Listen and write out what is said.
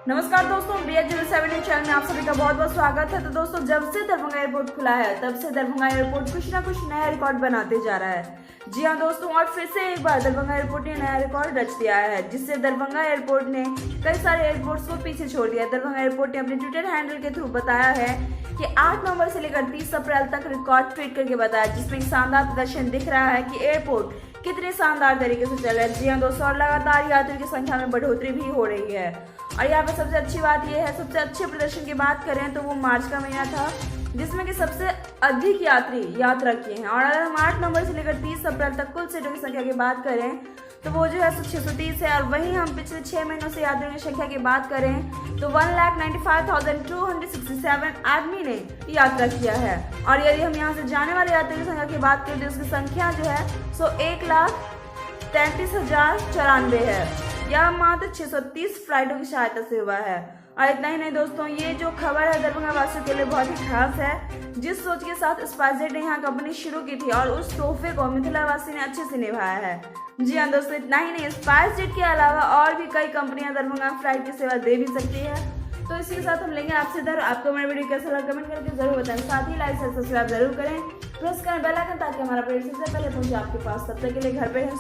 नमस्कार दोस्तों, BH07 channel में आप सभी का बहुत बहुत स्वागत है। तो दोस्तों, जब से दरभंगा एयरपोर्ट खुला है तब से दरभंगा एयरपोर्ट कुछ ना कुछ नया रिकॉर्ड बनाते जा रहा है। जी हाँ दोस्तों, और फिर से एक बार दरभंगा एयरपोर्ट ने नया रिकॉर्ड रच दिया है, जिससे दरभंगा एयरपोर्ट ने कई सारे एयरपोर्ट्स को पीछे छोड़ दिया। दरभंगा एयरपोर्ट ने अपने ट्विटर हैंडल के थ्रू बताया है कि 8 नवंबर से लेकर 30 अप्रैल तक रिकॉर्ड ट्वीट करके बताया, जिसमें शानदार प्रदर्शन दिख रहा है कि एयरपोर्ट कितने शानदार तरीके से चल रहा है। जी हाँ दोस्तों, और लगातार यात्रियों की संख्या में बढ़ोतरी भी हो रही है। और यहाँ पे सबसे अच्छी बात यह है, सबसे अच्छे प्रदर्शन की बात करें तो वो मार्च का महीना था, जिसमें कि सबसे अधिक यात्री यात्रा किए हैं। और अगर हम 8 नवंबर से लेकर 30 अप्रैल तक कुल सीटों की संख्या की बात करें तो वो जो है 630 है। और वहीं हम पिछले 6 महीनों से यात्रियों की संख्या की बात करें तो 1,95,267 आदमी ने यात्रा किया है। और यदि हम यहाँ से जाने वाले यात्रियों की संख्या की बात करें तो उसकी संख्या जो है सो 1,33,094 है। यह मात्र 630 फ्लाइटों की सहायता से हुआ है। और इतना ही नहीं दोस्तों, ये जो खबर है दरभंगा वासियों के लिए बहुत ही खास है। जिस सोच के साथ स्पाइसजेट ने यहाँ कंपनी शुरू की थी और उस तोहफे को मिथिला वासी ने अच्छे से निभाया है। जी हाँ दोस्तों, इतना ही नहीं, स्पाइसजेट के अलावा और भी कई कंपनियां दरभंगा फ्लाइट की सेवा दे भी सकती है। तो इसी के साथ हम लेंगे आपसे इधर। आपको मेरा वीडियो कैसा लगा कमेंट करके जरूर बताएं। साथ ही लाइक सब्सक्राइब जरूर करें, प्रेस करें बेल आइकन ताकि हमारा अपडेट सबसे पहले पहुंचे आपके पास। तब तक के लिए घर पे हैं।